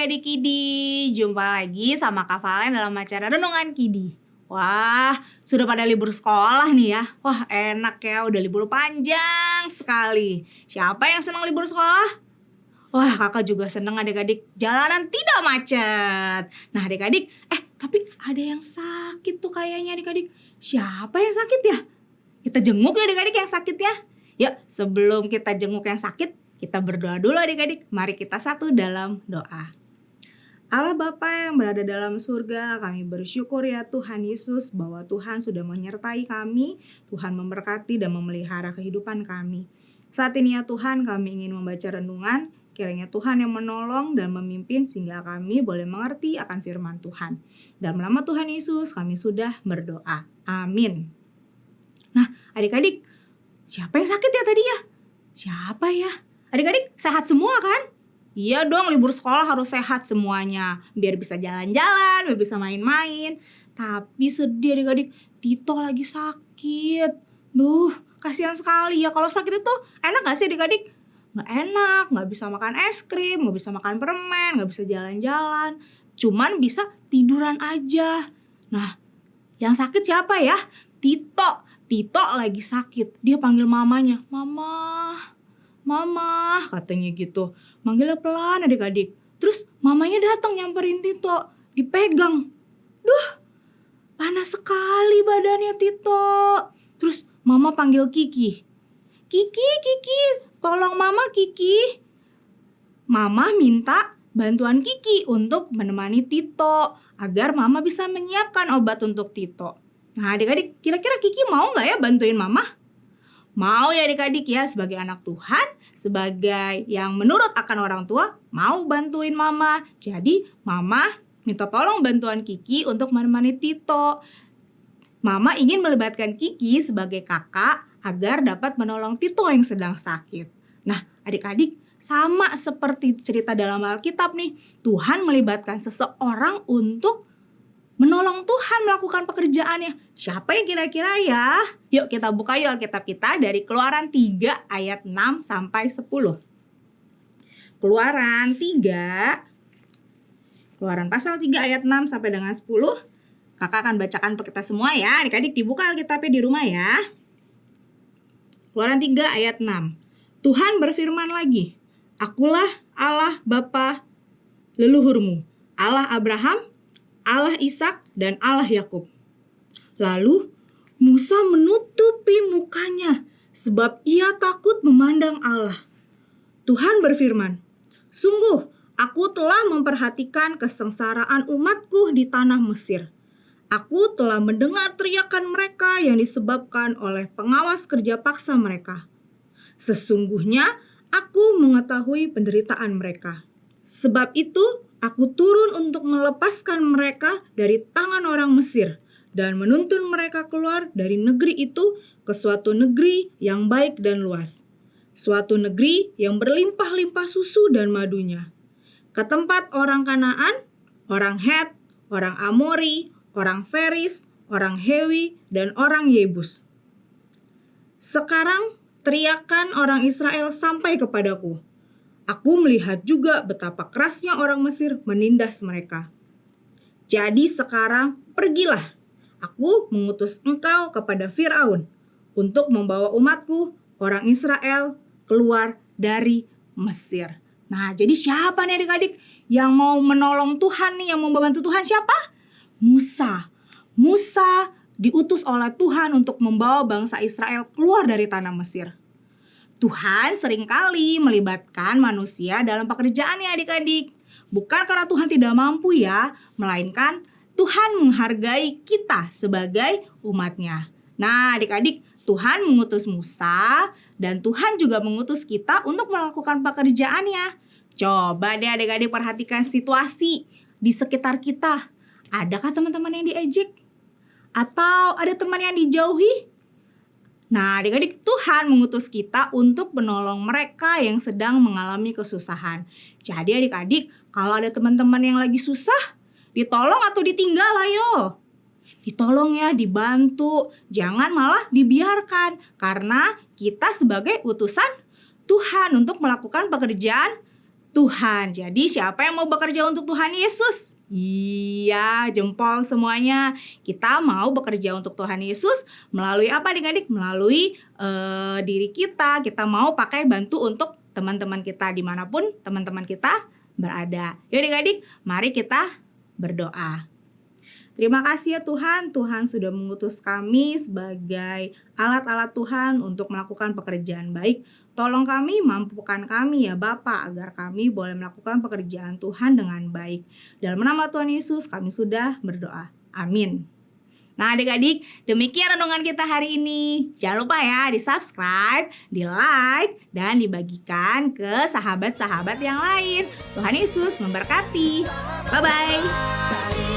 adik-adik Kidi, jumpa lagi sama Kak Valen dalam acara Renungan Kidi. Wah, sudah pada libur sekolah nih ya. Wah, enak ya, udah libur panjang sekali. Siapa yang senang libur sekolah? Wah, kakak juga senang adik-adik, jalanan tidak macet. Nah adik-adik, tapi ada yang sakit tuh kayaknya adik-adik. Siapa yang sakit ya? Kita jenguk ya adik-adik yang sakit ya. Yuk, sebelum kita jenguk yang sakit, kita berdoa dulu adik-adik. Mari kita satu dalam doa. Allah Bapa yang berada dalam surga, kami bersyukur ya Tuhan Yesus bahwa Tuhan sudah menyertai kami, Tuhan memberkati dan memelihara kehidupan kami. Saat ini ya Tuhan, kami ingin membaca renungan, kiranya Tuhan yang menolong dan memimpin sehingga kami boleh mengerti akan firman Tuhan. Dalam nama Tuhan Yesus kami sudah berdoa. Amin. Nah adik-adik, siapa yang sakit ya tadi ya? Siapa ya? Adik-adik sehat semua kan? Iya dong, libur sekolah harus sehat semuanya. Biar bisa jalan-jalan, biar bisa main-main. Tapi sedih adik-adik, Tito lagi sakit. Duh, kasihan sekali ya. Kalau sakit itu enak gak sih adik-adik? Gak enak, gak bisa makan es krim, gak bisa makan permen, gak bisa jalan-jalan. Cuman bisa tiduran aja. Nah, yang sakit siapa ya? Tito lagi sakit. Dia panggil mamanya, Mama, katanya gitu. Manggilnya pelan adik-adik. Terus mamanya datang nyamperin Tito. Dipegang. Duh, panas sekali badannya Tito. Terus mama panggil Kiki. Kiki, tolong mama Kiki. Mama minta bantuan Kiki untuk menemani Tito. Agar mama bisa menyiapkan obat untuk Tito. Nah adik-adik, kira-kira Kiki mau gak ya bantuin mama? Mau ya adik-adik ya, sebagai anak Tuhan, sebagai yang menurut akan orang tua, mau bantuin mama. Jadi mama minta tolong bantuan Kiki untuk menemani Tito. Mama ingin melibatkan Kiki sebagai kakak agar dapat menolong Tito yang sedang sakit. Nah adik-adik, sama seperti cerita dalam Alkitab nih, Tuhan melibatkan seseorang untuk menolong Tuhan melakukan pekerjaannya. Siapa yang kira-kira ya? Yuk kita buka yuk Alkitab kita dari Keluaran 3 ayat 6 sampai 10. Keluaran pasal 3 ayat 6 sampai dengan 10. Kakak akan bacakan untuk kita semua ya. Adik-adik dibuka Alkitabnya di rumah ya. Keluaran 3 ayat 6. Tuhan berfirman lagi, Akulah Allah Bapa leluhurmu, Allah Abraham, Allah Ishak dan Allah Yakub. Lalu Musa menutupi mukanya sebab ia takut memandang Allah. Tuhan berfirman, Sungguh aku telah memperhatikan kesengsaraan umatku di tanah Mesir. Aku telah mendengar teriakan mereka yang disebabkan oleh pengawas kerja paksa mereka. Sesungguhnya aku mengetahui penderitaan mereka. Sebab itu aku turun untuk melepaskan mereka dari tangan orang Mesir dan menuntun mereka keluar dari negeri itu ke suatu negeri yang baik dan luas. Suatu negeri yang berlimpah-limpah susu dan madunya. Ke tempat orang Kanaan, orang Het, orang Amori, orang Feris, orang Hewi, dan orang Yebus. Sekarang teriakan orang Israel sampai kepadaku. Aku melihat juga betapa kerasnya orang Mesir menindas mereka. Jadi sekarang pergilah, aku mengutus engkau kepada Firaun untuk membawa umatku, orang Israel, keluar dari Mesir. Nah jadi siapa nih adik-adik yang mau menolong Tuhan nih, yang mau membantu Tuhan siapa? Musa diutus oleh Tuhan untuk membawa bangsa Israel keluar dari tanah Mesir. Tuhan seringkali melibatkan manusia dalam pekerjaannya adik-adik. Bukan karena Tuhan tidak mampu ya, melainkan Tuhan menghargai kita sebagai umatnya. Nah adik-adik, Tuhan mengutus Musa dan Tuhan juga mengutus kita untuk melakukan pekerjaannya. Coba deh adik-adik perhatikan situasi di sekitar kita. Adakah teman-teman yang diejek? Atau ada teman yang dijauhi? Nah adik-adik, Tuhan mengutus kita untuk menolong mereka yang sedang mengalami kesusahan. Jadi adik-adik, kalau ada teman-teman yang lagi susah, ditolong atau ditinggal ayo. Ditolong ya, dibantu, jangan malah dibiarkan. Karena kita sebagai utusan Tuhan untuk melakukan pekerjaan Tuhan. Jadi siapa yang mau bekerja untuk Tuhan Yesus? Iya, jempol semuanya. Kita mau bekerja untuk Tuhan Yesus melalui apa adik-adik? Melalui diri kita. Kita mau pakai bantu untuk teman-teman kita dimanapun teman-teman kita berada. Yuk adik-adik, mari kita berdoa. Terima kasih ya Tuhan, Tuhan sudah mengutus kami sebagai alat-alat Tuhan untuk melakukan pekerjaan baik. Tolong kami, mampukan kami ya Bapa, agar kami boleh melakukan pekerjaan Tuhan dengan baik. Dalam nama Tuhan Yesus kami sudah berdoa. Amin. Nah adik-adik, demikian renungan kita hari ini. Jangan lupa ya di-subscribe, di-like, dan dibagikan ke sahabat-sahabat yang lain. Tuhan Yesus memberkati. Bye-bye.